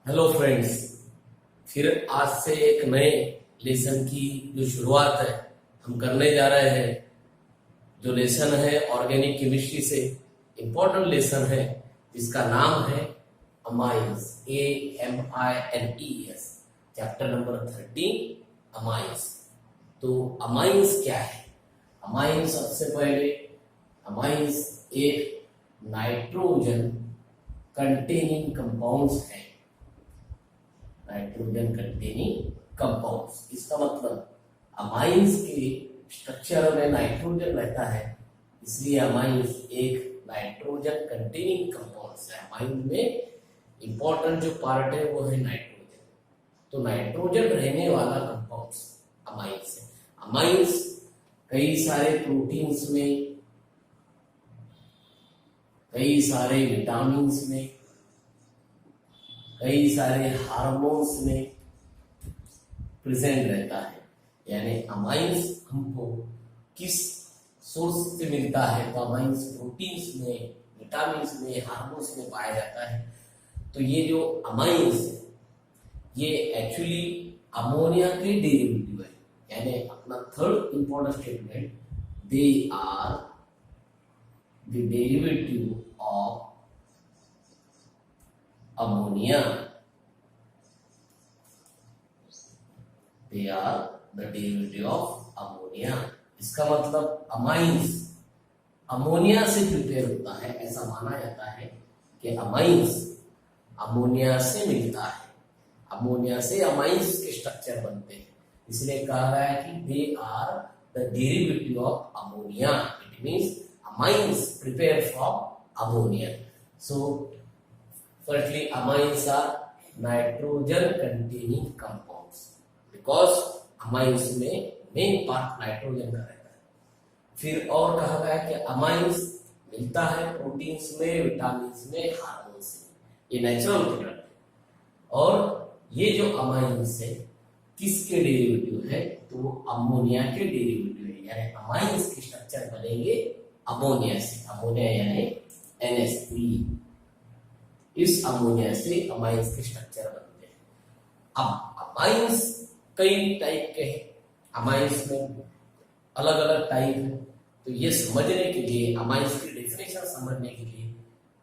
Hello friends, फिर आज से एक नए लेसन की जो शुरुआत है हम करने जा रहे हैं। जो लेसन है ऑर्गेनिक केमिस्ट्री से इम्पोर्टेंट लेसन है जिसका नाम है amines, AMINES, chapter number 13 amines. तो अमाइंस क्या है? अमाइंस सबसे पहले अमाइंस एक नाइट्रोजन कंटेनिंग कंपाउंड्स है। नाइट्रोजन कंटेनिंग कंपाउंड्स, इसका मतलब अमाइंस के स्ट्रक्चर में नाइट्रोजन रहता है, इसलिए अमाइंस एक नाइट्रोजन कंटेनिंग कंपाउंड्स है। अमाइन में इंपॉर्टेंट जो पार्ट है वो है नाइट्रोजन। तो नाइट्रोजन रहने वाला कंपाउंड्स अमाइंस है। अमाइंस कई सारे प्रोटीन्स में, कई सारे विटामिन्स में, कई सारे हार्मोन्स में प्रेजेंट रहता है। यानी अमाइंस हमको किस सोर्स से मिलता है? तो अमाइंस प्रोटीन्स में, विटामिन्स में, हार्मोन्स में पाया जाता है। तो ये जो अमाइंस है ये एक्चुअली अमोनिया के डेरिवेटिव है। यानी अपना third important statement, they are the derivative of ammonia. They are the derivative of ammonia. इसका मतलब अमाइंस अमोनिया से प्रिपेयर होता है। ऐसा माना जाता है कि अमाइंस अमोनिया से मिलता है। अमोनिया से अमाइंस के स्ट्रक्चर बनते हैं, इसलिए कहा गया है कि they are the derivative of ammonia. It means amines prepare from ammonia. So firstly amines are nitrogen containing compounds because amines में मेन पार्ट नाइट्रोजन का रहता है। फिर और कहा गया कि अमाइंस मिलता है प्रोटीन्स में, विटामिन्स में, हार्मोन्स में। ये नेचुरल प्रोडक्ट है। और ये जो अमाइंस है किसके डेरिवेटिव है? तो अमोनिया के डेरिवेटिव है। यानी अमाइंस के स्ट्रक्चर बनेंगे अमोनिया से। अमोनिया यानी NH3। इस अमोनिया से अमाइंस के स्ट्रक्चर बनते हैं। अब अमाइंस कई टाइप के हैं। अमाइंस में अलग अलग टाइप है। तो ये समझने के लिए, अमाइंस की डेफिनेशन समझने के लिए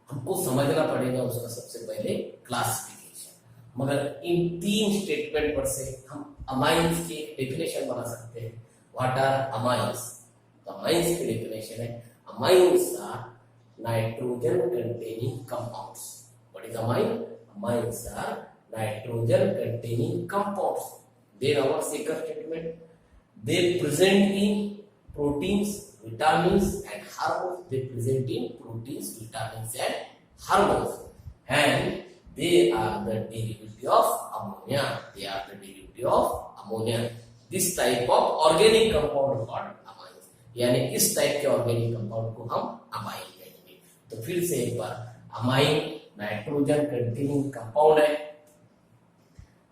हमको समझना पड़ेगा उसका सबसे पहले क्लासिफिकेशन। मगर इन तीन स्टेटमेंट पर से हम अमाइंस की डेफिनेशन बना सकते हैं। What are amines? तो अमाइंस की डेफिनेशन है, amines are nitrogen containing compounds. What is amine? Amines are nitrogen containing compounds. Then our second statement, they present in proteins, vitamins and hormones. They present in proteins, vitamins and hormones, and they are the derivative of ammonia. They are the derivative of ammonia. This type of organic compound called amines. यानी इस type के organic compound को हम amine कहेंगे। तो फिर से एक बार, अमाइन नाइट्रोजन कंटेनिंग कंपाउंड है।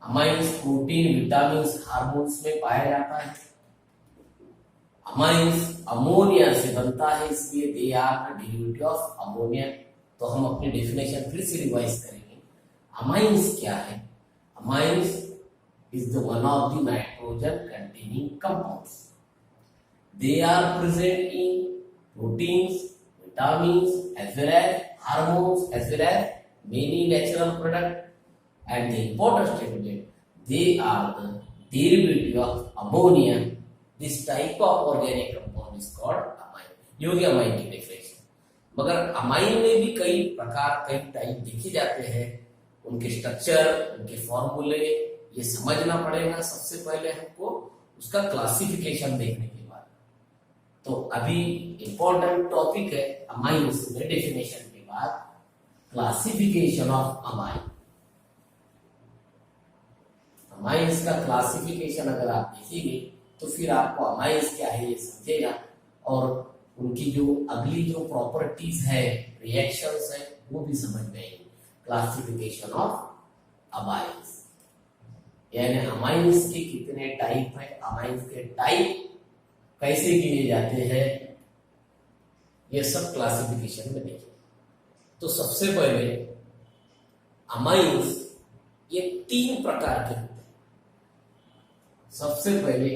अमाइंस प्रोटीन, विटामिन्स, हार्मोन्स में पाया जाता है। अमाइंस अमोनिया से बनता है, इसलिए they are the derivative of ammonia. तो हम अपनी डेफिनेशन फिर से रिवाइज करेंगे। अमाइंस क्या है? Amines is the one of the nitrogen containing compounds. They are present in proteins, vitamins as well as hormones as well as many natural products, and the important statement, they are the derivative of ammonia. This type of organic compound is called amine। ये हो गया amine की definition. मगर amine में भी कई प्रकार, कई टाइप देखे जाते हैं। उनके स्ट्रक्चर, उनके फॉर्मूले ये समझना पड़ेगा सबसे पहले हमको, उसका क्लासिफिकेशन देखने के बाद। तो अभी इंपॉर्टेंट टॉपिक है अमाइंस में डेफिनेशन के बाद क्लासिफिकेशन ऑफ अमाइन। अमाइंस का क्लासिफिकेशन अगर आप देखेंगे तो फिर आपको अमाइंस क्या है ये समझेगा, और उनकी जो अगली जो प्रॉपर्टीज है, रिएक्शंस है, वो भी समझ में आएंगे। क्लासिफिकेशन ऑफ अमाइंस यानी अमाइंस के कितने टाइप है, अमाइंस के टाइप कैसे गिने जाते हैं, ये सब क्लासिफिकेशन में देखिए। तो सबसे पहले अमाइंस ये 3 प्रकार के होते हैं। सबसे पहले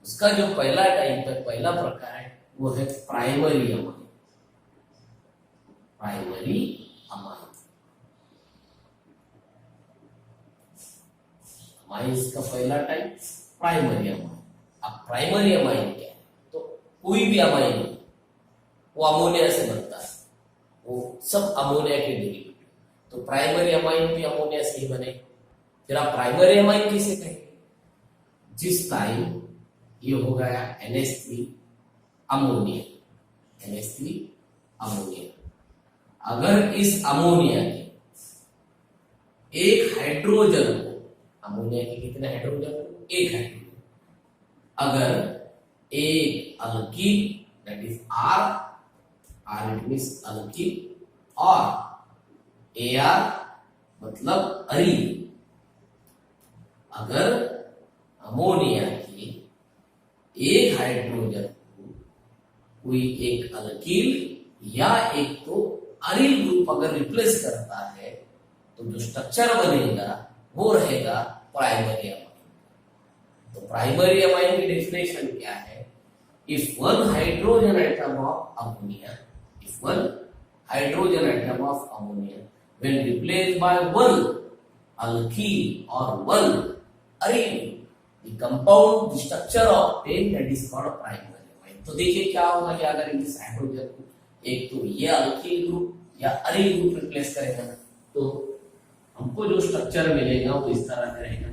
उसका जो पहला टाइप है, पहला प्रकार है, वो है primary amine. Primary amine, amines का पहला टाइप प्राइमरी अमाइन। अब प्राइमरी अमाइन क्या है? तो कोई भी अमाइन वो अमोनिया से बनता है, वो सब अमोनिया के डेरिवेटिव। तो प्राइमरी अमाइन भी अमोनिया से ही बने। फिर आप प्राइमरी अमाइन किसे कहेंगे? जिस टाइम ये हो गया NH3 अमोनिया, NH3 अमोनिया, अगर इस अमोनिया के एक हाइड्रोजन को, अमोनिया के कितने हाइड्रोजन? एक हाइड्रोजन। अगर एक alkyl, that is R it means alkyl, और AR मतलब अरील, अगर अमोनिया के एक हाइड्रोजन को कोई एक अल्कील या एक तो अरील ग्रुप अगर रिप्लेस करता है, तो जो स्ट्रक्चर बनेगा वो रहेगा प्राइमरी अमाइन। तो प्राइमरी अमाइन की डेफिनेशन क्या है? If one hydrogen atom of ammonia, if one hydrogen atom of ammonia when replaced by one alkene or one arene, the compound, the structure obtained, that is called primary amine। तो देखिए क्या होगा कि अगर इस hydrogen को एक तो ये अल्कील ग्रुप या अरील ग्रुप रिप्लेस करेगा, तो हमको जो स्ट्रक्चर मिलेगा वो इस तरह का रहेगा।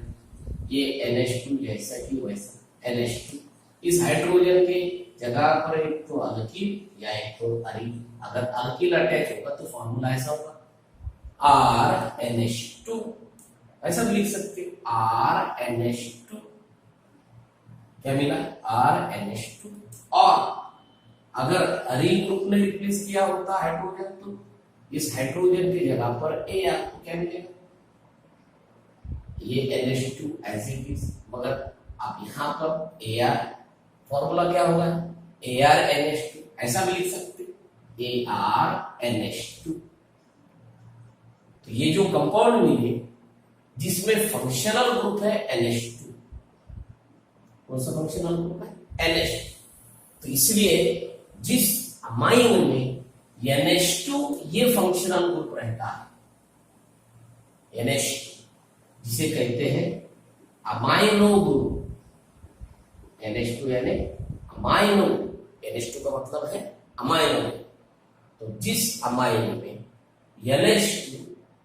ये NH2 जैसा कि वैसा NH2, इस हाइड्रोजन के जगह पर एक तो अल्कील या एक तो अरील, अगर अल्कील अटैच होगा तो फॉर्मूला ऐसा होगा RNH2, ऐसा भी लिख सकते RNH2, क्या मिला? RNH2। और अगर अरील ग्रुप ने रिप्लेस किया होता हाइड्रोजन, तो इस हाइड्रोजन की जगह पर AR को क्या मिलेगा? ये NH2 ऐसे ही, मगर आप यहां पर AR फॉर्मूला क्या होगा? ArNH2, ऐसा भी लिख सकते ArNH2। तो ये जो कंपाउंड मिले जिसमें फंक्शनल ग्रुप है NH2, कौन सा फंक्शनल ग्रुप है? NH2। तो इसलिए जिस अमाइन में NH2 ये फंक्शनल ग्रुप रहता है, NH2 जिसे कहते हैं अमाइनो ग्रुप, NH2 यानी अमाइनो, NH2 का मतलब है अमाइनो। तो जिस अमाइन में NH2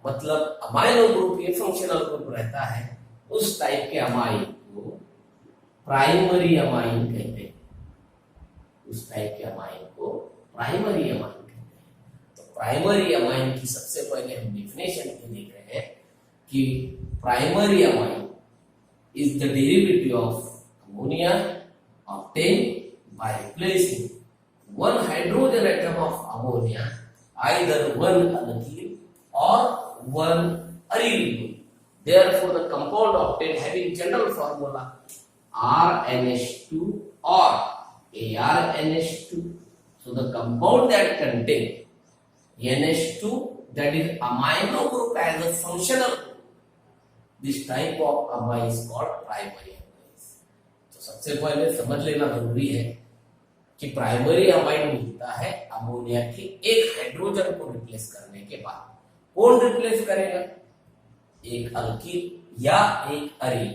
मतलब अमाइनो ग्रुप ये फंक्शनल ग्रुप रहता है, उस टाइप के अमाइन को प्राइमरी अमाइन कहते हैं। उस टाइप के अमाइन को प्राइमरी अमाइन कहते हैं। तो प्राइमरी अमाइन की सबसे पहले हम डेफिनेशन देख रहे हैं कि primary amine is the derivative of ammonia obtained by replacing one hydrogen atom of ammonia, either one alkyl or one aryl group. Therefore, the compound obtained having general formula RNH2 or ArNH2. So, the compound that contains NH2, that is amino group as a functional group, this type of amine is called primary amines. तो सबसे पहले समझ लेना जरूरी है कि primary amine मिलता है अमोनिया के एक हाइड्रोजन को रिप्लेस करने के बाद। कौन रिप्लेस करेगा? एक अल्कील या एक अरील।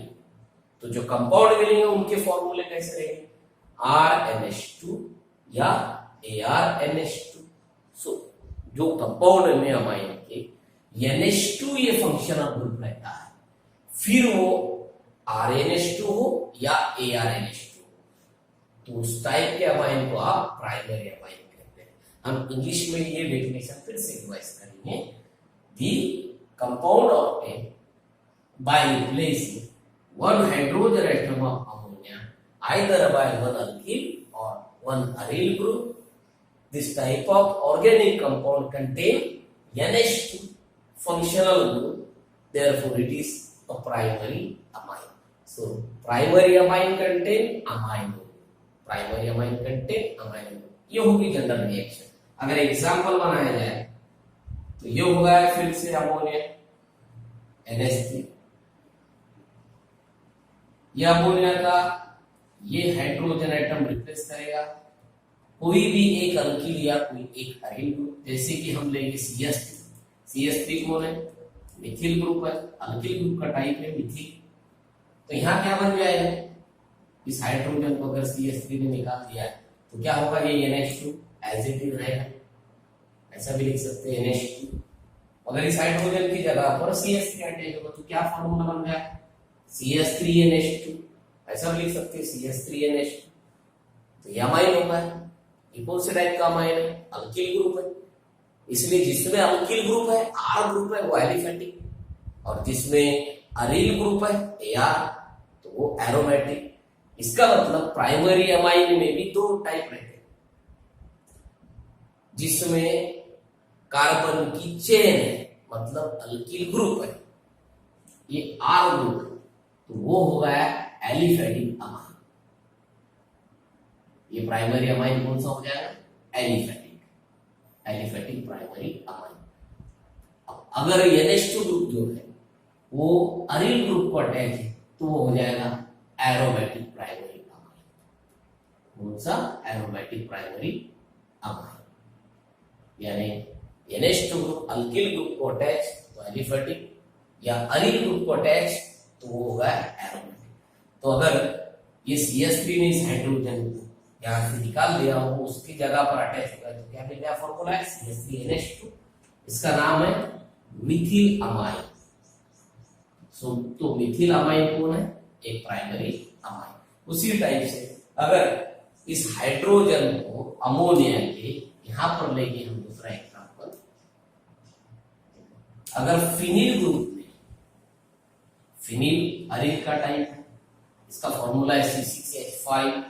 तो जो कंपाउंड मिलेंगे उनके फॉर्मूले कैसे रहेंगे? RNH2 या ArNH2। सो जो कंपाउंड में अमाइन के NH2 ये फंक्शनल ग्रुप रहता है, फिर वो RNH2 हो या ArNH2, तो उस टाइप के अमाइन को आप प्राइमरी अमाइन कहते हैं। हम इंग्लिश में ये डेफिनेशन फिर से रिवाइज करेंगे। The compound obtain by replacing one hydrogen atom of ammonia either by one alkyl or one aryl group, this type of organic compound contain NH2 functional group, therefore it is a primary amine. So primary amine contain amino, primary amine contain amino. ये होगी general reaction. अगर example बनाया जाए तो ये होगा फिर से अमोनिया NH3। यह अमोनिया का ये हाइड्रोजन एटम रिप्लेस करेगा कोई भी एक अल्किल या कोई एक अरिल ग्रुप। जैसे कि हम लेंगे CH3 कौन है? मिथिल ग्रुप है, अल्किल ग्रुप का टाइप है मिथिल। तो यहाँ क्या बन जाएगा? इस हाइड्रोजन को अगर CH3 ने निकाल दिया तो क्या होगा? ये NH2 एज इट इज रहेगा, ऐसा भी लिख सकते हैं NH2। अगर इस हाइड्रोजन की जगह पर CH3 अटैच होगा तो क्या फॉर्मूला बन गया? CH3NH2, ऐसा भी लिख सकते हैं CH3NH2। तो ये अमाइन होगा, ये कौन से टाइप का अमाइन है? अल्किल ग्रुप है। इसलिए जिसमें अल्किल ग्रुप है R ग्रुप है वो एलिफेटिक, और जिसमें अरिल ग्रुप है AR तो वो एरोमेटिक। इसका मतलब प्राइमरी अमाइन में भी दो टाइप रहते हैं, जिसमें कार्बन की चेन है मतलब अल्किल ग्रुप है, ये R ग्रुप है, तो वो हो गया एलिफेटिक अमाइन। ये प्राइमरी अमाइन कौन सा हो जाएगा? Aliphatic primary amine. अगर NH2 ग्रुप जो है वो अरिल ग्रुप को अटैच है तो वो हो जाएगा एरोमेटिक प्राइमरी अमाइन। कौन सा? Aromatic primary amine. यानी NH2 ग्रुप अल्किल ग्रुप को अटैच तो एलिफेटिक, या अरिल ग्रुप को अटैच तो वो होगा एरोमेटिक। तो अगर ये CH3 ने इस हाइड्रोजन को यहां से निकाल दिया हो, उसकी जगह पर अटैच हो गया तो क्या मिल गया? फॉर्मूला है CH3NH2। इसका नाम है मिथिल अमाइन। तो मिथिल अमाइन कौन है? एक प्राइमरी अमाइन। उसी टाइप से अगर इस हाइड्रोजन को अमोनिया के यहां पर लेके हम दूसरा एग्जांपल, अगर फिनिल ग्रुप में, फिनिल अरिल का टाइप है, इसका फॉर्मूला है C6H5।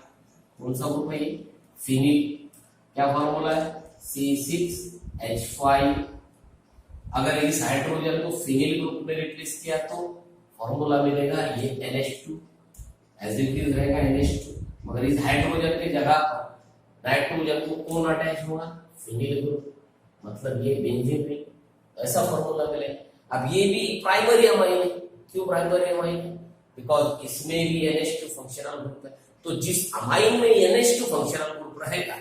कौन सा ग्रुप है ये? फिनिल। क्या फॉर्मूला है? C6H5। अगर इस हाइड्रोजन को फिनिल ग्रुप में रिप्लेस किया तो फॉर्मूला मिलेगा ये NH2 एज इट इज रहेगा NH2। मगर इस हाइड्रोजन के जगह पर नाइट्रोजन को कौन अटैच होगा? फिनिल ग्रुप, मतलब ये बेंजीन रिंग, ऐसा फॉर्मूला मिलेगा। अब ये भी प्राइमरी अमाइन है। क्यों प्राइमरी अमाइन है? बिकॉज इसमें भी NH2 फंक्शनल ग्रुप है। तो जिस अमाइन में NH2 फंक्शनल ग्रुप रहेगा,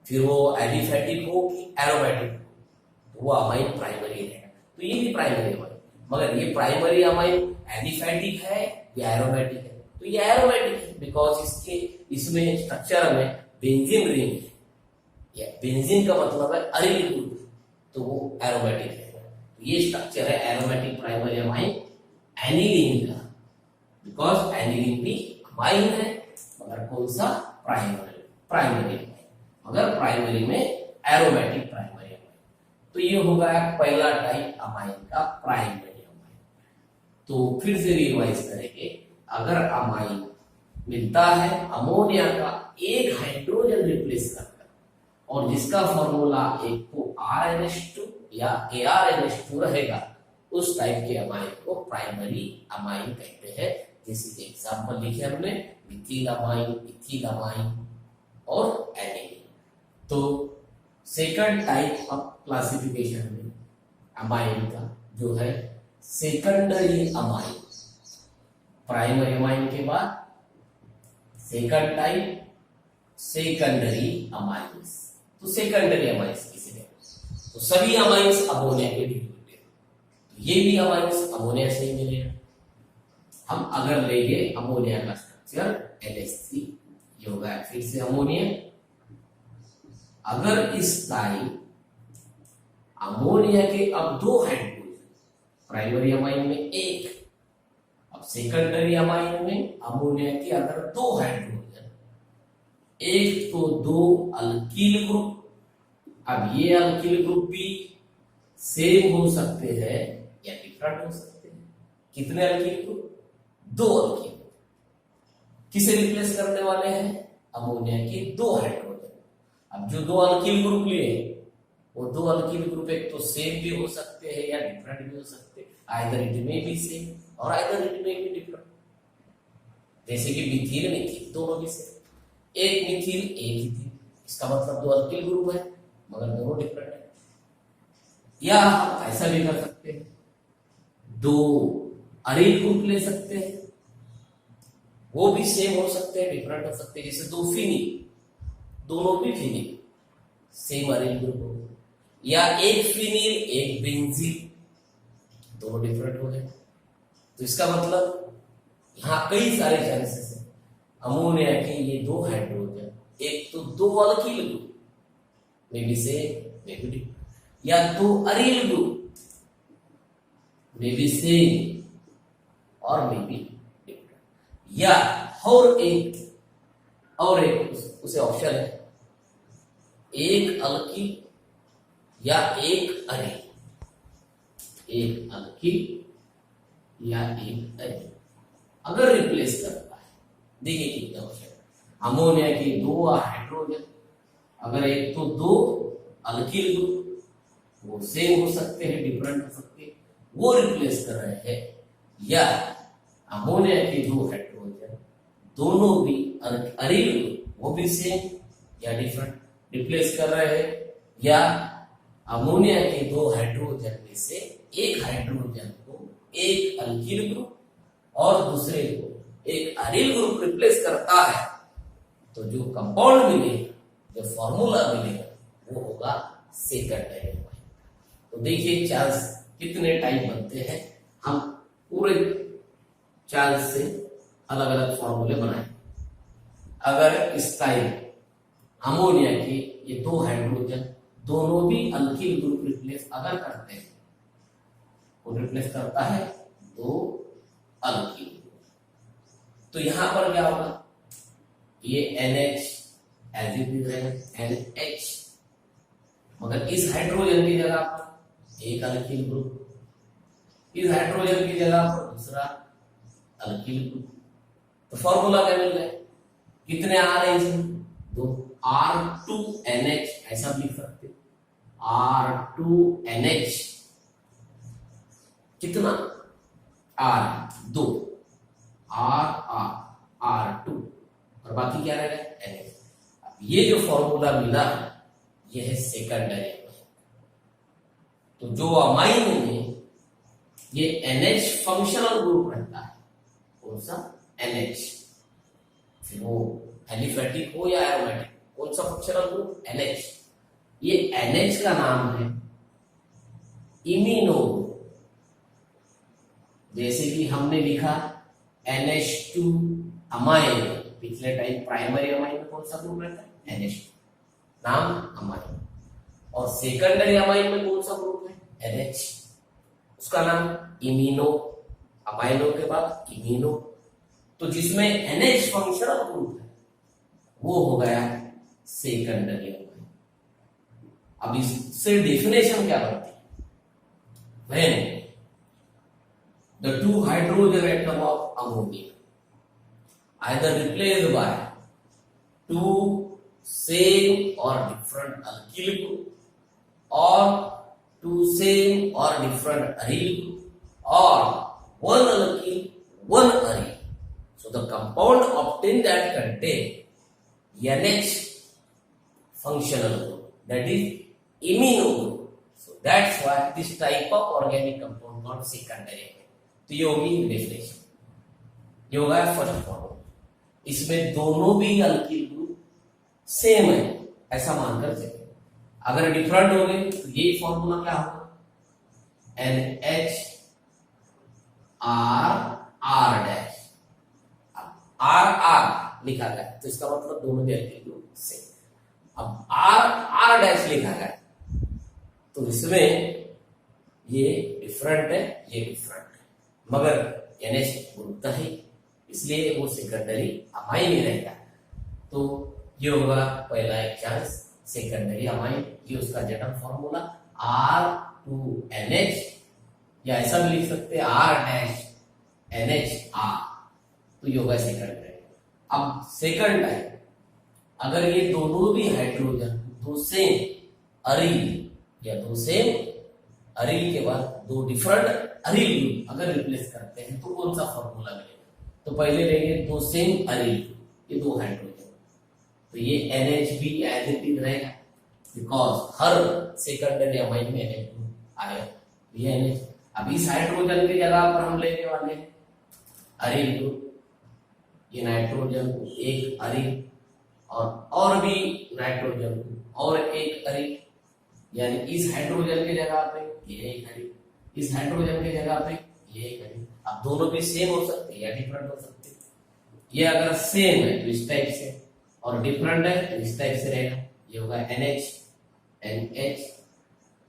फिर वो एलिफेटिक हो कि एरोमेटिक हो, तो वो अमाइन प्राइमरी रहेगा। तो ये भी प्राइमरी अमाइन, मगर ये प्राइमरी अमाइन एलिफेटिक है या एरोमेटिक है? तो ये एरोमेटिक है, बिकॉज इसमें स्ट्रक्चर में बेंजीन रिंग है, या बेंजीन का मतलब है अरिल ग्रुप, तो वो एरोमेटिक है। तो ये स्ट्रक्चर है एरोमेटिक प्राइमरी अमाइन एनिलीन का, बिकॉज एनिलीन भी अमाइन है, मगर कौन सा? प्राइमरी, मगर प्राइमरी में एरोमेटिक प्राइमरी अमाइन। तो ये हो गया पहला टाइप अमाइन का, प्राइमरी अमाइन। तो फिर से रिवाइज करेंगे, अगर अमाइन मिलता है अमोनिया का एक हाइड्रोजन रिप्लेस करकर, और जिसका फॉर्मूला एक को RNH2 या ARNH2 रहेगा, उस टाइप के अमाइन को प्राइमरी अमाइन कहते हैं। जैसे एग्जांपल लिखे हमने, मिथिल अमाइन, इथिल अमाइन और एनिलीन। तो सेकंड टाइप ऑफ क्लासिफिकेशन में अमाइन का जो है सेकेंडरी अमाइन, प्राइमरी अमाइन के बाद सेकंड टाइप सेकेंडरी अमाइंस। तो सेकेंडरी अमाइंस किसे कहते हैं? तो सभी अमाइंस अमोनिया के डिरिवेटिव, तो ये भी अमाइंस अमोनिया से ही मिलेगा। हम अगर लेंगे अमोनिया का स्ट्रक्चर NH3, ये होगा फिर से अमोनिया। अगर इस टाइप अमोनिया के अब दो हाइड्रोजन, प्राइमरी अमाइन में एक, अब सेकेंडरी अमाइन में अमोनिया के अगर दो हाइड्रोजन, एक तो दो अल्किल ग्रुप, अब ये अल्किल ग्रुप भी सेम हो सकते हैं या डिफरेंट हो सकते हैं। कितने अल्किल ग्रुप? दो अल्किल। किसे रिप्लेस करने वाले हैं? अमोनिया के दो हाइड्रोजन। अब जो दो अल्किल ग्रुप लिए, वो दो अल्किल ग्रुप एक तो सेम भी हो सकते हैं या डिफरेंट भी हो सकते हैं। Either it may be same or either it may be different. जैसे कि मिथिल मिथिल दोनों भी सेम, एक मिथिल एक इथिल, इसका मतलब दो अल्किल ग्रुप है मगर दोनों डिफरेंट है। या हम ऐसा भी कर सकते हैं, दो अरील ग्रुप ले सकते हैं, वो भी सेम हो सकते हैं, डिफरेंट हो सकते हैं। जैसे दो फिनिल, दोनों भी फिनिल सेम अरील ग्रुप हो, या एक फिनिल एक बेंजीन, दोनों डिफरेंट हो गए। तो इसका मतलब यहाँ कई सारे चांसेस है अमोनिया के ये दो हाइड्रोजन, एक तो दो अल्किल ग्रुप, मे बी से मे बी डिफरेंट, या दो अरील ग्रुप, मे बी सेम और मे बी डिफरेंट, या और एक उसे ऑप्शन है एक अल्किल या एक अरील, एक अल्किल या एक अरील अगर रिप्लेस करता है। देखिए कितने ऑप्शन, अमोनिया के दो हाइड्रोजन, अगर एक तो दो अल्किल ग्रुप, वो सेम हो सकते हैं डिफरेंट हो सकते हैं, वो रिप्लेस कर रहे हैं, या अमोनिया के दो हाइड्रोजन दोनों भी अरील ग्रुप, वो भी सेम या डिफरेंट रिप्लेस कर रहे हैं, या अमोनिया के दो हाइड्रोजन में से एक हाइड्रोजन को एक अल्किल ग्रुप और दूसरे को एक अरील ग्रुप रिप्लेस करता है, तो जो कंपाउंड मिलेगा, जो फॉर्मूला मिलेगा, वो होगा सेकेंडरी अमाइन। तो देखिए चांस कितने टाइप बनते हैं, हम पूरे चांस से अलग अलग फॉर्मूले बनाए। अगर इस टाइम अमोनिया के ये दो हाइड्रोजन दोनों भी अल्किल ग्रुप रिप्लेस अगर करते हैं, वो रिप्लेस करता है दो अल्किल, तो यहां पर क्या होगा, ये NH एज इट इज रहेगा NH, मगर इस हाइड्रोजन की जगह पर एक अल्किल ग्रुप, इस हाइड्रोजन की जगह पर दूसरा अल्किल ग्रुप। तो फॉर्मूला क्या मिल रहा है, कितने आ रहे हैं इसमें, दो, R2NH ऐसा भी लिख सकते, R2NH कितना, R दो, R2 और बाकी क्या रहेगा NH। अब ये जो फॉर्मूला मिला है ये है सेकेंडरी अमाइन। तो जो अमाइन में ये NH फंक्शनल ग्रुप रहता है, कौन सा NH, फिर वो एलिफेटिक हो या एरोमेटिक, कौन सा फंक्शनल ग्रुप NH, ये NH का नाम है इमिनो। जैसे कि हमने लिखा NH2 अमाइन, पिछले टाइम प्राइमरी अमाइन में कौन सा ग्रुप रहता है NH, नाम अमाइन, और सेकेंडरी अमाइन में कौन सा ग्रुप है NH, उसका नाम इमिनो, अमाइनो के बाद इमिनो। तो जिसमें NH फंक्शनल ग्रुप है वो हो गया सेकेंडरी अमाइन। अब इससे डेफिनेशन क्या बनती है, when the two hydrogen atom of ammonia either replaced by two same or different alkyl group or two same or different aryl group or one alkyl one aryl, so the compound obtained that contain NH functional group, that is imino group. So that's why this type of organic compound called secondary. तो ये होगी definition, ये होगा first formula. इसमें दोनों भी alkyl group same है ऐसा मानकर चलिए, अगर डिफरेंट हो गए तो ये फॉर्मूला क्या होगा NH R डैश, R लिखा गया तो इसका मतलब दोनों भी अल्किल ग्रुप सेम। अब R डैश लिखा गया तो इसमें ये डिफरेंट है, ये डिफरेंट, मगर NH ग्रुप है, इसलिए वो सेकेंडरी अमाइन ही रहेगा। तो ये होगा पहला एक चांस सेकेंडरी अमाइन, ये उसका जनरल फॉर्मूला R2NH, या ऐसा भी लिख सकते हैं R-NHR, तो ये होगा सेकेंडरी। अब सेकंड टाइप, अगर ये दोनों भी हाइड्रोजन दो सेम अरील या दो सेम अरील के बाद दो डिफरेंट अरील ग्रुप अगर रिप्लेस करते हैं तो कौन सा फॉर्मूला मिलेगा, तो पहले लेंगे दो सेम अरील, ये दो हाइड्रोजन, तो ये NH भी एज इट इज रहेगा, बिकॉज हर सेकेंडरी अमाइन में NH ग्रुप आया, ये NH। अब इस हाइड्रोजन की जगह पर हम लेने वाले हैं अरिल ग्रुप। ये नाइट्रोजन को एक अरिल और भी नाइट्रोजन को और एक अरिल, यानी इस हाइड्रोजन की जगह पे ये एक अरिल, इस हाइड्रोजन की जगह पे ये एक अरिल। अब दोनों भी सेम हो सकते हैं या डिफरेंट हो सकते हैं। ये अगर सेम है तो इस टाइप से, और डिफरेंट है तो इस टाइप से रहेगा। ये होगा NH NH।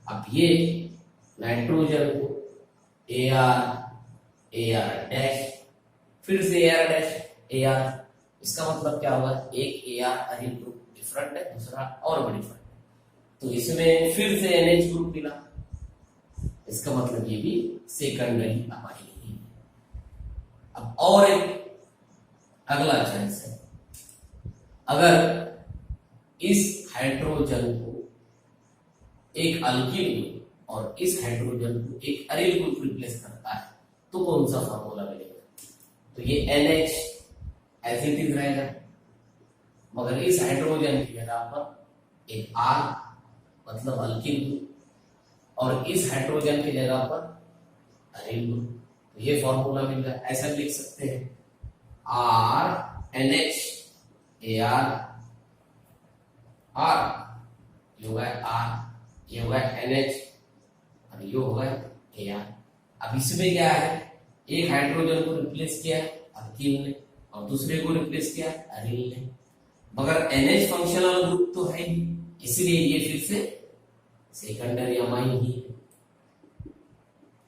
अब ये नाइट्रोजन को AR डैश, फिर से AR डैश AR। इसका मतलब क्या होगा, एक AR अरिल ग्रुप डिफरेंट है, दूसरा और भी डिफरेंट है, तो इसमें फिर से NH ग्रुप मिला। इसका मतलब ये भी सेकेंडरी अमाइन ही है। अब और एक अगला चांस है, अगर इस हाइड्रोजन को एक अल्किल ग्रुप और इस हाइड्रोजन को एक अरिल ग्रुप रिप्लेस करता है तो कौन सा फार्मूला मिलेगा? तो ये NH एज इट इज रहेगा, मगर इस हाइड्रोजन की जगह पर एक R मतलब अल्किल ग्रुप, और इस हाइड्रोजन की जगह पर अरिल ग्रुप। तो ये फॉर्मूला मिल रहा है, ऐसा लिख सकते हैं RNH AR R, ये होगा R, ये होगा NH और ये होगा AR। अब इसमें क्या है, एक हाइड्रोजन को रिप्लेस किया अल्किल ने और दूसरे को रिप्लेस किया अरिल ने, मगर NH फंक्शनल ग्रुप तो है ही, इसलिए ये फिर से सेकेंडरी अमाइन ही है।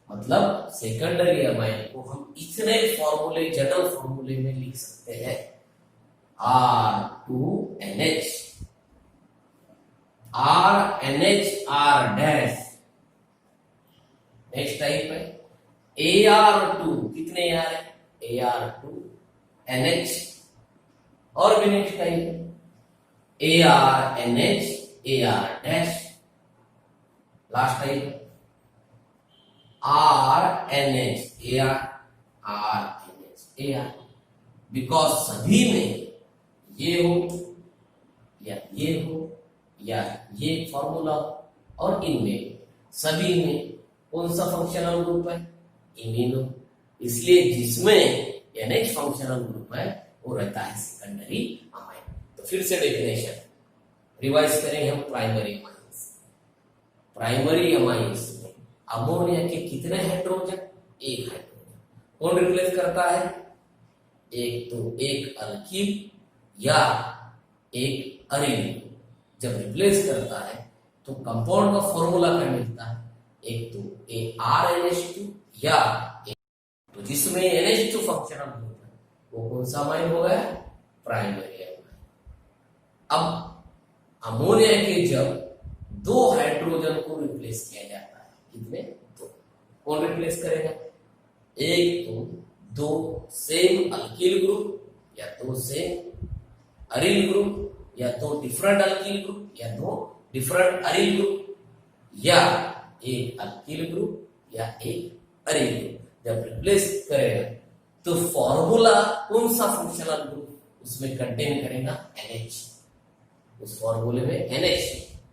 मतलब सेकेंडरी अमाइन को हम इतने फॉर्मूले, जनरल फॉर्मूले में लिख सकते हैं R2NH RNH R dash. Next type है AR2, कितने AR है AR2 NH, और भी नेक्स्ट टाइप है ARNH AR dash. Last type RNH AR RNH AR, because सभी में ये हो या ये हो या ये फॉर्मूला हो, और इनमें सभी में कौन सा फंक्शनल ग्रुप है इमिनो, इसलिए जिसमें NH फंक्शनल ग्रुप है वो रहता है सेकेंडरी अमाइन। तो फिर से डेफिनेशन रिवाइज करेंगे हम। प्राइमरी अमाइंस में अमोनिया के कितने हाइड्रोजन, एक हाइड्रोजन। कौन रिप्लेस करता है, एक तो एक अल्किल या एक अरिल। जब रिप्लेस करता है तो कंपाउंड का फॉर्मूला क्या मिलता है, एक तो ARNH2 या तो जिसमें NH2 फंक्शनल ग्रुप है वो कौन सा अमाइन हो गया, प्राइमरी अमाइन। अब अमोनिया के जब दो हाइड्रोजन को रिप्लेस किया जाता है, कितने, दो, कौन रिप्लेस करेगा, एक तो दो सेम अल्किल ग्रुप या दो सेम अरिल ग्रुप या दो डिफरेंट अल्किल ग्रुप या दो डिफरेंट अरिल ग्रुप, या एक अल्किल ग्रुप या एक अरिल ग्रुप। जब रिप्लेस करेगा तो फॉर्मूला कौन सा फंक्शनल ग्रुप उसमें कंटेन करेगा, NH। उस फॉर्मूले में NH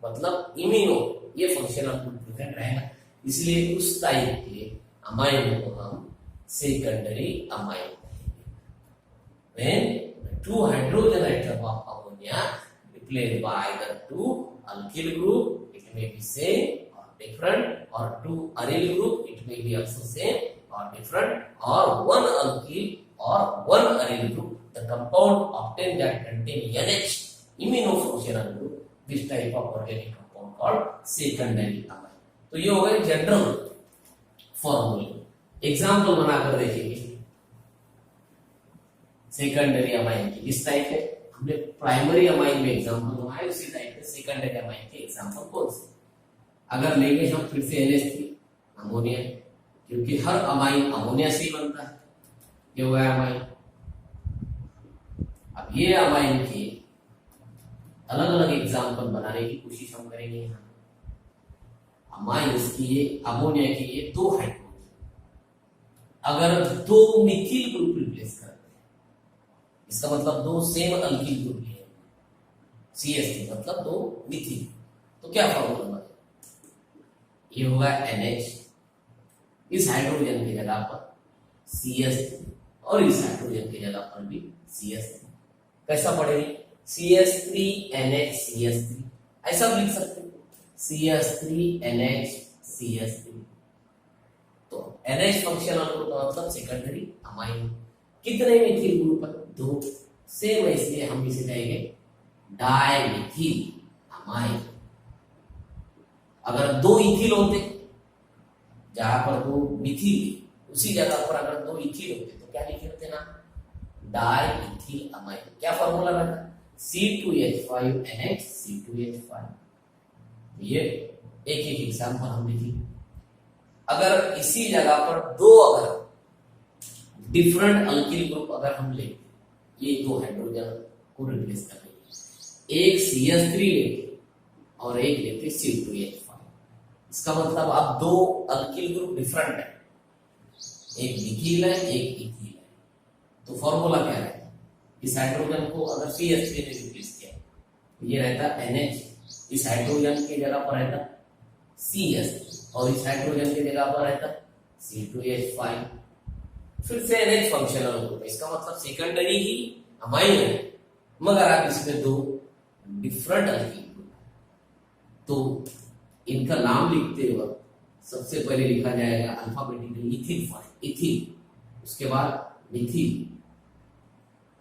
मतलब इमिनो, ये फंक्शनल ग्रुप प्रेजेंट रहेगा, इसलिए उस टाइप के अमाइन को हम सेकेंडरी अमाइन कहेंगे। When two hydrogen atom of ammonia replaced by the two alkyl group, it may be same or different, or two aryl group, it may be also same or different, or one alkyl or one aryl group. The compound obtained that contain NH immunofunctional group, this type of organic compound called secondary amine. तो ये हो गए general फॉर्मूले। Example बनाकर देखेंगे secondary amine की। इस type के हमने प्राइमरी अमाइन में एग्जाम्पल बनाए, उसी टाइप के सेकेंडरी अमाइन के एग्जाम्पल कौन से। अगर लेंगे हम फिर से NH3 अमोनिया, क्योंकि हर अमाइन अमोनिया से ही बनता है, ये हुआ अमाइन। अब ये अमाइन के अलग अलग एग्जाम्पल बनाने की कोशिश हम करेंगे। यहाँ अमाइंस की ये अमोनिया की ये दो हाइड्रोजन अगर दो मिथिल ग्रुप रिप्लेस करते हैं, इसका मतलब दो सेम अल्किल ग्रुप लिए CH3 मतलब दो मिथिल, तो क्या फॉर्मूला बनेगा, ये होगा NH इस हाइड्रोजन की जगह पर CH3 और इस हाइड्रोजन की जगह पर भी CH3। कैसा पढ़ेगी? CH3NH CH3 ऐसा भी लिख सकते हैं, CH3NH CH3। तो NH फंक्शनल ग्रुप का मतलब सेकेंडरी अमाइन। कितने मिथिल ग्रुप है? 2। सेम है, इसलिए हम इसे कहेंगे डायमिथिल अमाइन। अगर 2 इथिल होते, जहां पर 2 मिथिल, उसी जगह पर अगर 2 इथिल होते तो क्या लिखे होते ना? Dimethyl amine. क्या फॉर्मूला रखा? C2H5NH C2H5। ये एक एक एग्जाम्पल हम लिखेंगे। अगर इसी जगह पर 2 अगर डिफरेंट अल्किल ग्रुप अगर हम ले, ये 2 हाइड्रोजन को रिप्लेस कर रही है, एक CH3 लेते और एक लेते C2H5। इसका मतलब अब 2 अल्किल ग्रुप डिफरेंट है, एक मिथिल है एक इथिल है। तो फॉर्मूला क्या रहेगा? इस हाइड्रोजन को अगर CH3 ने रिप्लेस किया तो ये रहता NH, इस हाइड्रोजन की जगह पर रहता CH3 और इस हाइड्रोजन की जगह पर रहता C2H5। फिर से NH फंक्शनल ग्रुप है, इसका मतलब सेकेंडरी ही अमाइन है, मगर आप इसमें 2 डिफरेंट अल्किल ग्रुप। तो इनका नाम लिखते वक्त सबसे पहले लिखा जाएगा अल्फाबेटिकली इथिल फर्स्ट, इथिल, उसके बाद मिथिल,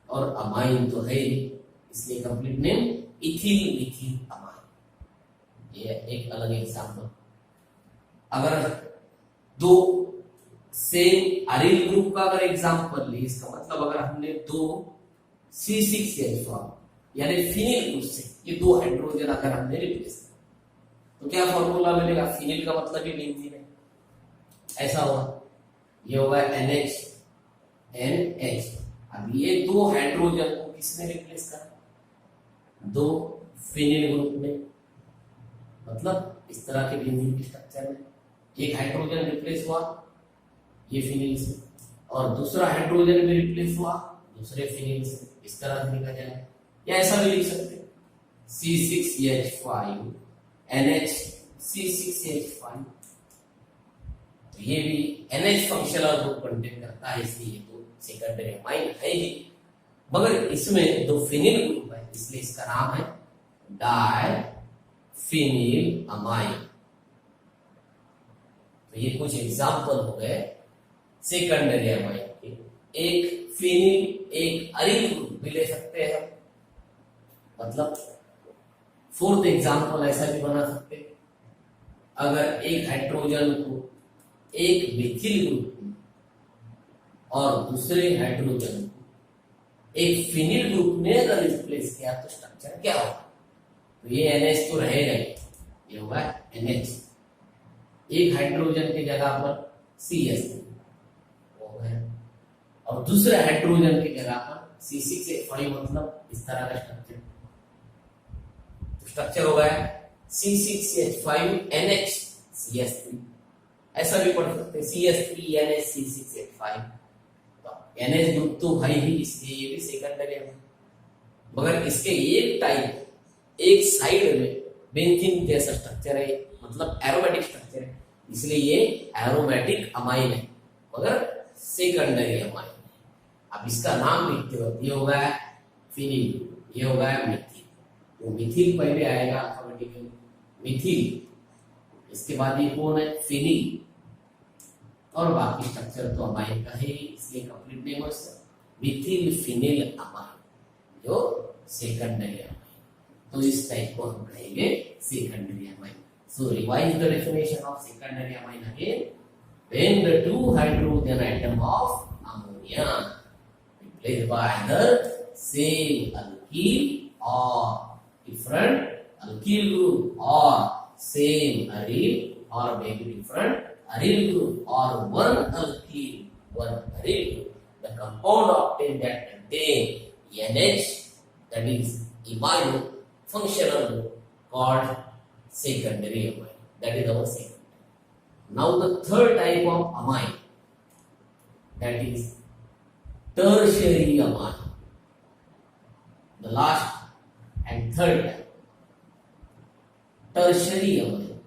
और अमाइन तो है ही, इसलिए complete name ethyl methyl amine. ये एक अलग एग्जाम्पल। अगर 2 सेम अरिल ग्रुप का अगर एग्जाम्पल ले, इसका मतलब अगर हमने 2 C6H5 यानी फिनिल ग्रुप से ये 2 हाइड्रोजन अगर हमने रिप्लेस किया तो क्या फॉर्मूला मिलेगा? फिनिल का मतलब ही बेंजीन है, ऐसा होगा। ये होगा NH NH। अब ये 2 हाइड्रोजन को किसने रिप्लेस करा? 2 फिनिल ग्रुप में, मतलब इस तरह के बेंजीन के स्ट्रक्चर में एक हाइड्रोजन रिप्लेस हुआ ये फिनिल से, और दूसरा हाइड्रोजन भी रिप्लेस हुआ दूसरे फिनिल से। इस तरह से लिखा जाए, या ऐसा भी लिख सकते हैं C6H5 NH C6H5। तो ये भी NH फंक्शनल ग्रुप कंटेन करता है, इसलिए तो सेकेंडरी अमाइन है ही, मगर इसमें 2 फिनिल ग्रुप है, इसलिए इसका नाम है डाई फिनिल अमाइन। तो ये कुछ एग्जाम्पल हो गए सेकेंडरी अमाइन के। एक फिनिल एक अरिल ग्रुप भी ले सकते हैं, मतलब 4th एग्जाम्पल ऐसा भी बना सकते हैं। अगर एक हाइड्रोजन को एक मिथिल ग्रुप में और दूसरे हाइड्रोजन को एक फिनिल ग्रुप ने अगर रिप्लेस किया तो स्ट्रक्चर क्या होगा? तो ये NH तो रहेगा, ये होगा NH। एक हाइड्रोजन की जगह पर CH3 हो गया, और दूसरे हाइड्रोजन की जगह पर C6H5, मतलब इस तरह का स्ट्रक्चर। तो स्ट्रक्चर हो गया C6H5NH CH3। ऐसा भी पढ़ सकते हैं CH3NH C6H5। NH ग्रुप तो है ही, इसलिए ये भी सेकेंडरी है, मगर इसके एक टाइप एक साइड में बेंजीन जैसा स्ट्रक्चर है, मतलब एरोमेटिक स्ट्रक्चर है, इसलिए ये एरोमेटिक अमाइन है, मगर सेकेंडरी अमाइन है। अब इसका नाम लिखते वक्त ये होगा फिनिल, ये होगा मिथिल। तो मिथिल पहले आएगा अल्फाबेटिकली, मिथिल, इसके बाद ये कौन है? फिनिल, और बाकी स्ट्रक्चर तो अमाइन का है, इसलिए कंप्लीट नेम है मिथिल फिनिल अमाइन, जो सेकेंडरी अमाइन। तो इस टाइप को हम कहेंगे secondary amine. So revise the definition of secondary amine again. When the 2 hydrogen atom of ammonia replaced by either same alkyl or different alkyl group or same aryl or maybe different aryl group or one alkyl, one aryl group, the compound obtained that contain NH, that is imino functional group, called secondary amine. That is our second. Now the third type of amine, that is tertiary amine. The last and third type, tertiary amine.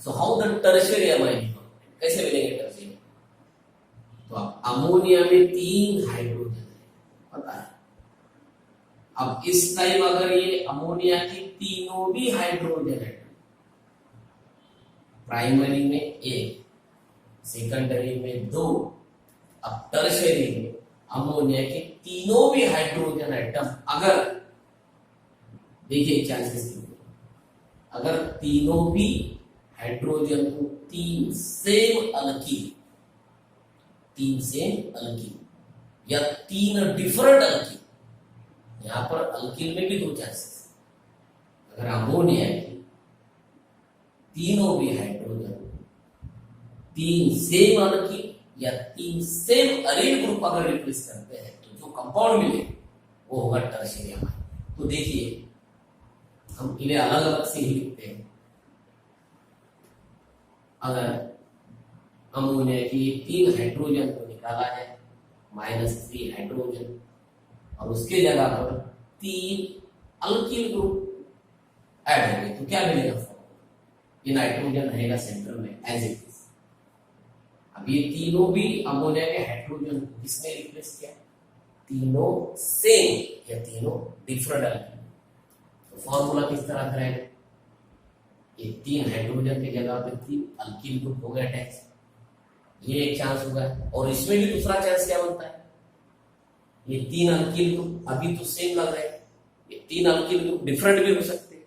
So how the tertiary amine, कैसे मिलेंगे tertiary? तो ammonia में 3 hydrogen है, पता है। अब इस time अगर ये अमोनिया की तीनों भी हाइड्रोजन है, प्राइमरी में 1, सेकेंडरी में 2, अब टर्शियरी में अमोनिया के तीनों भी हाइड्रोजन एटम, अगर देखिए चांसेस, अगर तीनों भी हाइड्रोजन को 3 सेम अल्कीन या 3 डिफरेंट अल्कीन, यहां पर अल्कीन में भी 2 चांसेस, अगर अमोनिया की तीनों भी हाइड्रोजन 3 सेम अल्कीन या 3 सेम अरील ग्रुप अगर रिप्लेस करते हैं तो जो कंपाउंड मिले वो होगा टर्शियरी अमाइन। तो देखिए हम इन्हें अलग अलग से ही लिखते हैं। अगर अमोनिया की 3 हाइड्रोजन को निकाला जाए, -3 हाइड्रोजन, और उसके जगह पर 3 अल्किल ग्रुप ऐड हो गए तो क्या मिलेगा? ये नाइट्रोजन रहेगा सेंटर में एज इट इज। अब ये तीनों भी अमोनिया के हाइड्रोजन को किसने रिप्लेस किया? तीनों सेम या तीनों डिफरेंट अल्किल। तो फॉर्मूला किस तरह का रहेगा? ये 3 हाइड्रोजन की जगह पे 3 अल्किल ग्रुप हो गए अटैच, ये एक चांस होगा। और इसमें भी दूसरा चांस क्या बनता है? ये 3 अल्किल ग्रुप अभी तो सेम लग रहे हैं, ये 3 अल्किल ग्रुप डिफरेंट भी हो सकते हैं,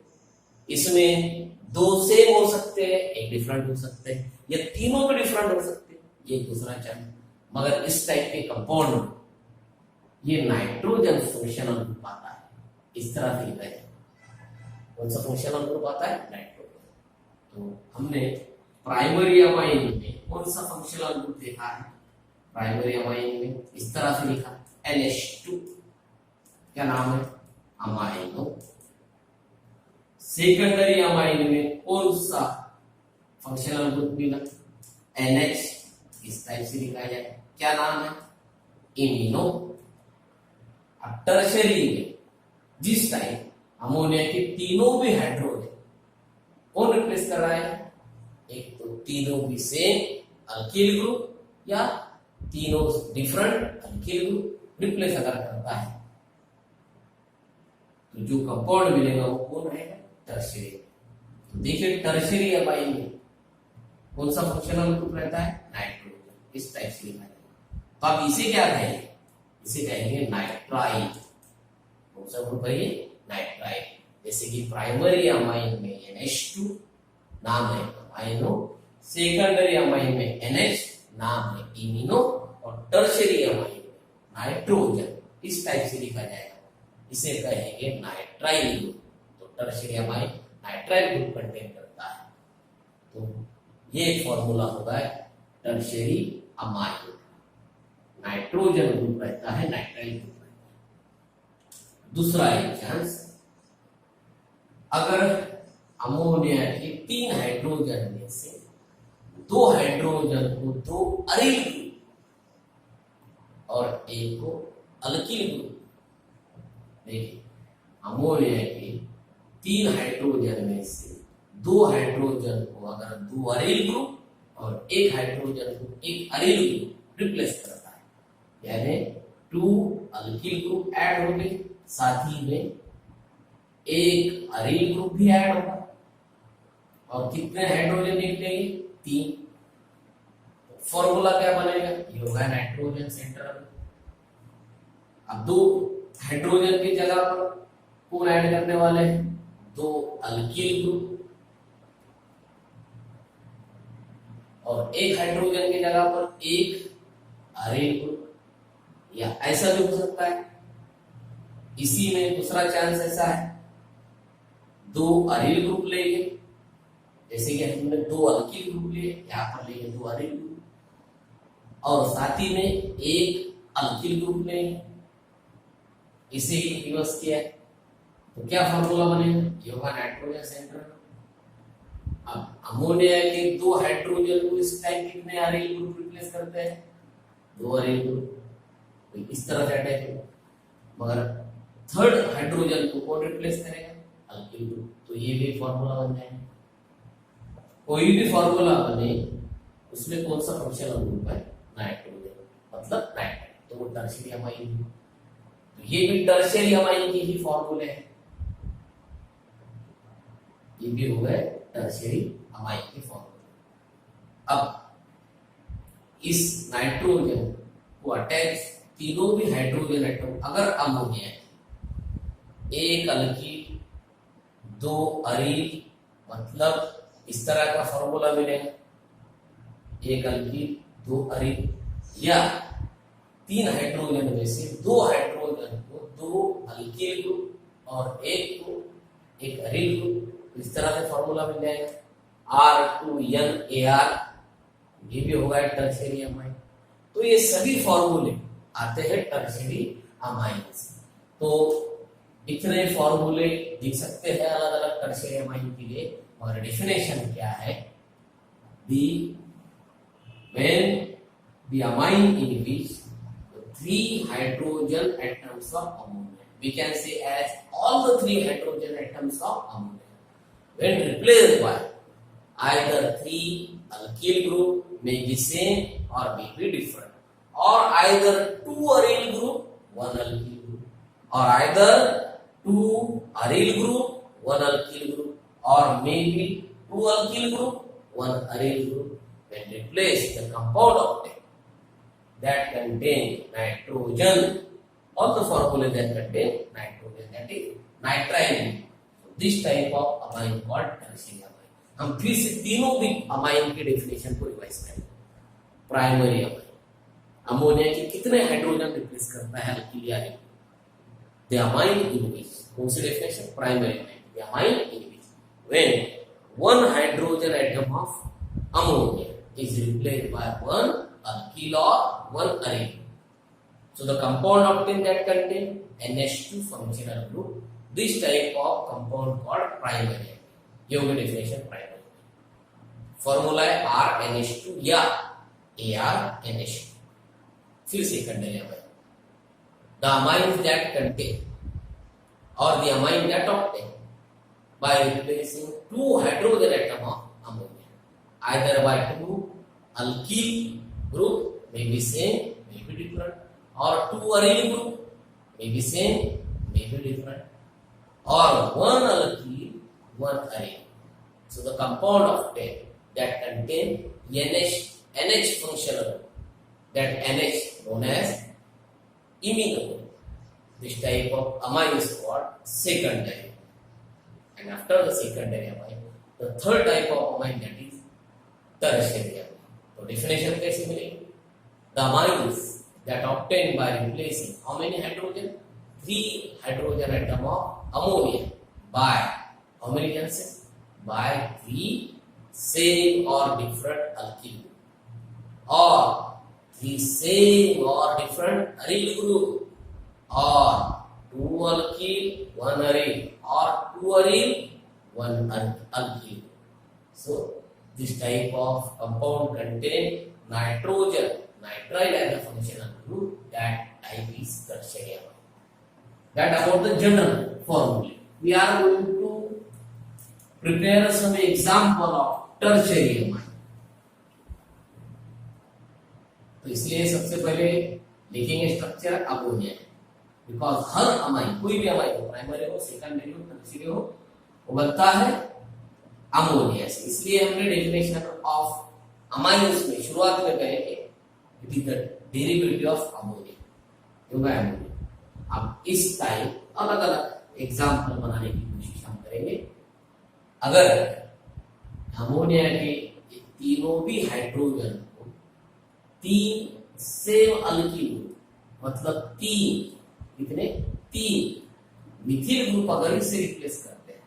इसमें 2 सेम हो सकते हैं, एक डिफरेंट हो सकते हैं, ये तीनों भी डिफरेंट हो सकते हैं, ये दूसरा चांस। मगर इस टाइप के कंपाउंड में ये नाइट्रोजन फंक्शनल ग्रुप आता है, इस तरह से लिखा है। कौन सा फंक्शनल ग्रुप आता है? नाइट्रोजन। तो हमने प्राइमरी अमाइन में कौन सा फंक्शनल ग्रुप देखा है? प्राइमरी अमाइन में इस तरह से लिखा NH2, क्या नाम है? अमाइनो। सेकेंडरी अमाइन में कौन सा फंक्शनल ग्रुप मिला? NH, इस टाइप से लिखा जाए, क्या नाम है? इमिनो। अब टर्शियरी में जिस टाइम अमोनिया के तीनों भी हाइड्रोजन कौन रिप्लेस कर रहा है? एक तो तीनों भी सेम अल्किल ग्रुप या तीनों डिफरेंट अल्किल ग्रुप रिप्लेस अगर करता है तो जो कंपाउंड मिलेगा वो कौन रहेगा? टर्शियरी। तो देखिए टर्शियरी अमाइन में कौन सा फंक्शनल ग्रुप रहता है? नाइट्रोजन। इस टाइप से लिखा जाएगा। तो आप इसे क्या कहेंगे? इसे कहेंगे नाइट्राइल। कौन सा ग्रुप है ये? नाइट्राइल। जैसे कि प्राइमरी अमाइन में NH2 नाम है अमाइनो, सेकेंडरी अमाइन में NH नाम है इमिनो, और टर्शियरी अमाइन में नाइट्रोजन। इस टाइप से लिखा जाएगा, इसे कहेंगे नाइट्राइल ग्रुप। तो tertiary amine nitrile group contain करता है। तो ये एक फॉर्मूला होगा टर्शियरी अमाइन, नाइट्रोजन ग्रुप रहता है, नाइट्राइल ग्रुप रहता है। दूसरा एक चांस, अगर अमोनिया के 3 हाइड्रोजन में से 2 हाइड्रोजन को 2 अरील ग्रुप और एक को अल्किल ग्रुप, देखिए अमोनिया के 3 हाइड्रोजन में से 2 हाइड्रोजन को अगर 2 अरील ग्रुप और 1 हाइड्रोजन को 1 अरील ग्रुप रिप्लेस करता है, यानी 2 अल्किल ग्रुप ऐड हो गए, साथ ही में 1 अरील ग्रुप भी ऐड होगा, और कितने हाइड्रोजन निकलेंगे? 3। फॉर्मूला क्या बनेगा? ये होगा नाइट्रोजन सेंटर। अब 2 हाइड्रोजन की जगह पर कौन ऐड करने वाले हैं? 2 अल्किल ग्रुप, और 1 हाइड्रोजन की जगह पर 1 अरील ग्रुप, या ऐसा भी हो सकता है। इसी में दूसरा चांस ऐसा है, 2 अरील ग्रुप लेंगे, जैसे कि हमने 2 अल्किल ग्रुप लिए, यहाँ पर लेंगे 2 अरील ग्रुप, और साथ ही में 1 अल्किल ग्रुप लेंगे, इसे ही रिवर्स किया है। तो क्या फॉर्मूला बनेगा? ये होगा नाइट्रोजन सेंटर। अब अमोनिया के 2 हाइड्रोजन को इस टाइम कितने अरील ग्रुप रिप्लेस करते हैं? 2 अरील ग्रुप। तो इस तरह से अटैच होगा, मगर 3rd हाइड्रोजन को कौन रिप्लेस करेगा? Alkyl group. तो ये भी फॉर्मूला बन जाएगा। कोई भी फॉर्मूला बने उसमें कौन सा फंक्शनल ग्रुप है, नाइट्रोजन, मतलब नाइट्राइल, तो वो टर्शियरी अमाइन। तो ये भी टर्शियरी अमाइन के ही फॉर्मूले हैं, ये भी हो गए टर्शियरी अमाइन के फॉर्मूले। अब इस नाइट्रोजन को अटैच तीनों भी हाइड्रोजन एटम अगर अमोनिया है, एक अल्कील दो अरील, मतलब इस तरह का फॉर्मूला मिलेगा, एक अल्कील दो अरील, या तीन हाइड्रोजन में से दो हाइड्रोजन को दो अल्कील ग्रुप और एक को एक अरील ग्रुप, इस तरह से फॉर्मूला मिल जाएगा R2NAR, ये भी होगा टर्शियरी अमाइन। तो ये सभी फॉर्मूले आते हैं टर्शियरी अमाइन से। तो इतने फॉर्मूले दिख सकते हैं अलग अलग टर्शियरी अमाइन के लिए, और डेफिनेशन क्या है, when the amine in which the three hydrogen atoms of ammonia, we can say as all the three hydrogen atoms of ammonia, when replaced by either three alkyl group may be same or may be different, or either two aryl group one alkyl group, or either two aryl group one alkyl group, or maybe two alkyl group one aryl group, when replace the compound octet that contain nitrogen, all the formula that contain nitrogen, that is nitrile. So this type of amine called tertiary amine. हम फिर से तीनों भी amine के definition को revise करें। Primary amine, ammonia के कितने हाइड्रोजन रिप्लेस करता है अल्कील या एल्कील? द अमाइन इन विच, कौन सी definition? Primary amine, the amine in which when one hydrogen atom of ammonia is replaced by one alkyl or one aryl. So the compound octane that contain NH2 functional group, this type of compound called primary. ये होगी definition primary. Formula है RNH2 या ARNH2. फिर secondary amine. The amines that contain or the amine that obtain by replacing two hydrogen atom of ammonia, either by two alkyl group, may be same, may be different, or two aryl group, may be same, may be different, or one alkyl, one aryl. So the compound octet that contain NH functional group, that NH known as imino group. This type of amine is called secondary. And after the secondary amine, the third type of amine, that is tertiary amine. So definition कैसे मिलेगी? The amines that obtained by replacing how many hydrogen? 3 hydrogen atom of ammonia by how many chances? By 3 same or different alkyl group, or 3 same or different aryl group, or 2 alkyl, 1 aryl, or 2 aryl, 1 alkyl. So this type of compound contain nitrogen, nitrile as a functional group. That type is tertiary amine. That about the general formula. We are going to prepare some example of tertiary amine. तो इसलिए सबसे पहले लिखेंगे structure ammonia, because her amine, कोई भी amine हो, primary हो, secondary हो, टर्शियरी हो, वो बनता है अमोनिया से। इसलिए हमने डेफिनेशन ऑफ अमाइन्स में शुरुआत में कहेंगे it is the derivative of ammonia, क्योंकि अमोनिया। अब इस टाइम अलग अलग एग्जाम्पल बनाने की कोशिश हम करेंगे। अगर अमोनिया के तीनों भी हाइड्रोजन को 3 सेम अल्कील, मतलब 3 कितने 3 मिथिल ग्रुप अगर इससे रिप्लेस करते हैं,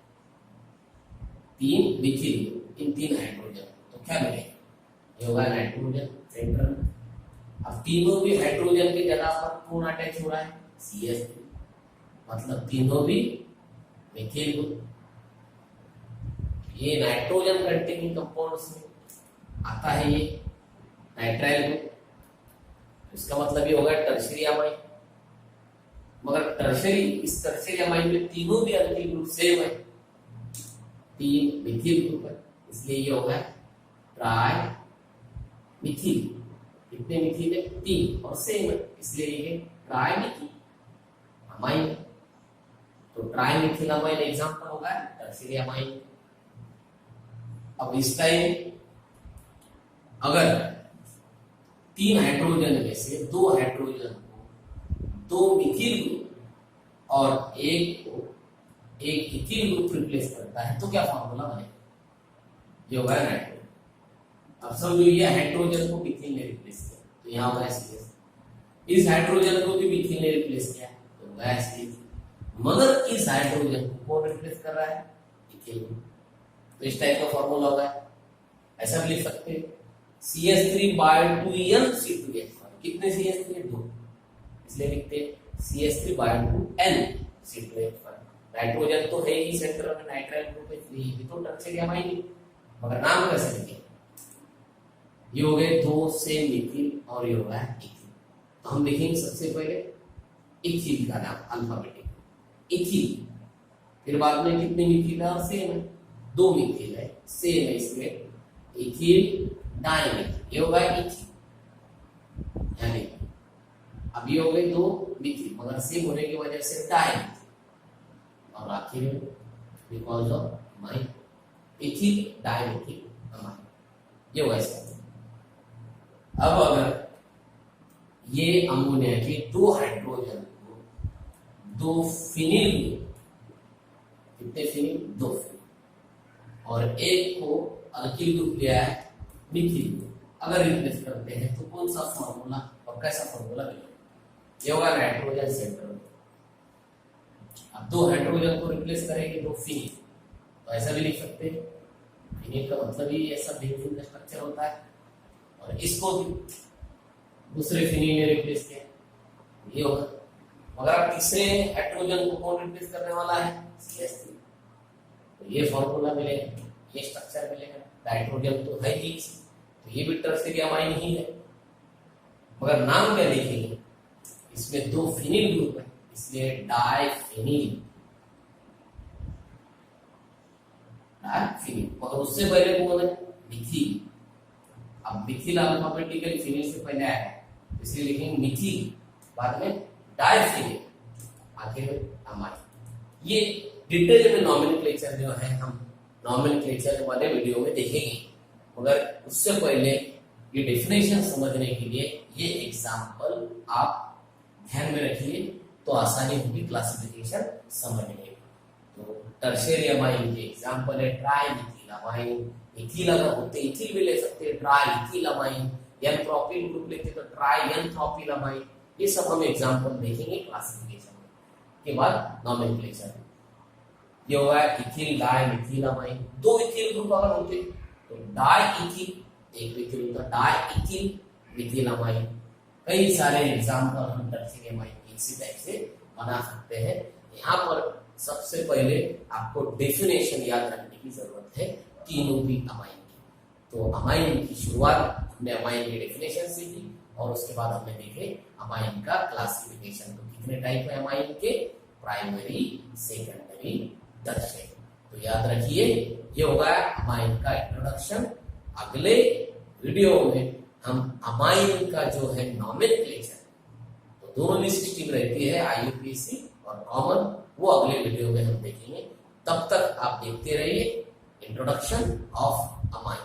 3 मिथिल ग्रुप इन 3 हाइड्रोजन, तो क्या मिलेगा? ये होगा नाइट्रोजन सेंटर में। अब तीनों भी हाइड्रोजन की जगह पर कौन अटैच हो रहा है? CH3, मतलब तीनों भी मिथिल ग्रुप। ये नाइट्रोजन कंटेनिंग कंपाउंड्स में आता है, ये नाइट्राइल ग्रुप। इसका मतलब ये होगा टर्शियरी अमाइन। मगर टर्शियरी, इस टर्शियरी अमाइन में तीनों भी अल्कील ग्रुप सेम है, 3 मिथिल ग्रुप है, इसलिए ये होगा ट्राई मिथिल। कितने मिथिल है? 3 और सेम है, इसलिए ये ट्राई मिथिल अमाइन। तो ट्राई मिथिल अमाइन एग्जांपल होगा टर्शियरी अमाइन। अब इस टाइम अगर 3 हाइड्रोजन में से 2 हाइड्रोजन को 2 मिथिल ग्रुप और एक इथिल ग्रुप रिप्लेस करता है तो क्या फॉर्मूला बनेगा? ये होगा नाइट्रोजन। अब समझो ये हाइड्रोजन को मिथिल ने रिप्लेस किया तो यहाँ होगा एसिड। इस हाइड्रोजन को भी मिथिल ने रिप्लेस किया तो होगा एसिड। मगर इस हाइड्रोजन को कौन रिप्लेस कर रहा है? इथिल। तो इस टाइप का फॉर्मूला होगा। ऐसा भी लिख सकते हैं CH3/2n(C2H5। कितने CH3 है? 2, इसलिए लिखते हैं CH3/2n(C2H5। नाइट्रोजन तो है ही सेंटर में, नाइट्राइल ग्रुप है, इसलिए ये तो टर्शियरी अमाइन। मगर नाम कैसे लिखें? ये हो गए 2 सेम मिथिल और ये होगा इथिल। तो हम लिखेंगे सबसे पहले इथिल का नाम अल्फाबेटिक इथिल, फिर बाद में कितने मिथिल है? और सेम है, 2 मिथिल है, सेम है, इसमें इथिल डाइमिथिल, ये होगा इथिल। अब ये हो गए 2 मिथिल मगर सेम होने की वजह से डाइमिथिल, और आखिर में because of amine ethyl dimethyl amine, ये होगा इसका। अब अगर ये अमोनिया के 2 हाइड्रोजन को 2 फिनिल, कितने फिनिल? 2 फिनिल, और एक को अल्किल ग्रुप लिया है मिथिल ग्रुप, अगर रिप्लेस करते हैं तो कौन सा फॉर्मूला और कैसा फॉर्मूला मिलेगा? ये होगा नाइट्रोजन सेंटर। अब 2 हाइड्रोजन को रिप्लेस करेंगे 2 फिनिल, तो ऐसा भी लिख सकते हैं। फिनिल का मतलब ही ऐसा बेंजीन का स्ट्रक्चर होता है, और इसको भी दूसरे फिनिल ने रिप्लेस किया, ये होगा। मगर अब तीसरे हाइड्रोजन को कौन रिप्लेस करने वाला है? CH3। तो ये फॉर्मूला मिलेगा, ये स्ट्रक्चर मिलेगा। नाइट्रोजन तो है ही, तो ये भी टर्शियरी अमाइन ही है, मगर नाम क्या लिखेंगे? इसमें 2 फिनिल ग्रुप है, इसलिए डाइफिनिल। मगर उससे पहले कौन है? मिथिल। अब मिथिल अल्फाबेटिकली फिनिल से पहले आया, इसलिए लिखेंगे मिथिल, बाद में डाइफिनिल, आखिर में अमाइन। ये डिटेल में नॉमेनक्लेचर जो है हम नॉमेनक्लेचर वाले वीडियो में देखेंगे, मगर उससे पहले ये डेफिनेशन समझने के लिए ये एग्जांपल आप ध्यान में रखिए तो आसानी होगी क्लासिफिकेशन समझने में। तो टर्शियरी अमाइन के एग्जांपल है ट्राई मिथिल अमाइन, इथिल अगर होते इथिल भी ले सकते हैं, tri ethyl amine, N propyl group लेते तो ट्राई एन प्रोपिल अमाइन। ये सब हम एग्जांपल देखेंगे क्लासिफिकेशन में, के बाद नॉमेनक्लेचर। ये होगा ethyl di methyl amine. 2 ethyl group अगर होते तो डाई इथिल, एक इथिल होता डाई इथिल मिथिल अमाइन। कई सारे एग्जांपल हम टर्शियरी अमाइन के इसी टाइप से बना सकते हैं। यहाँ पर सबसे पहले आपको डेफिनेशन याद रखने की जरूरत है तीनों भी अमाइन की। तो अमाइन की शुरुआत हमने अमाइन की डेफिनेशन से की, और उसके बाद हमने देखे अमाइन का क्लासिफिकेशन। तो कितने टाइप है अमाइन के? Primary, secondary, tertiary. तो याद रखिए ये होगा अमाइन का इंट्रोडक्शन। अगले वीडियो में हम अमाइन का जो है नॉमेनक्लेचर, तो दोनों भी सिस्टम रहती है IUPAC और कॉमन, वो अगले वीडियो में हम देखेंगे। तब तक आप देखते रहिए इंट्रोडक्शन ऑफ अमाइन।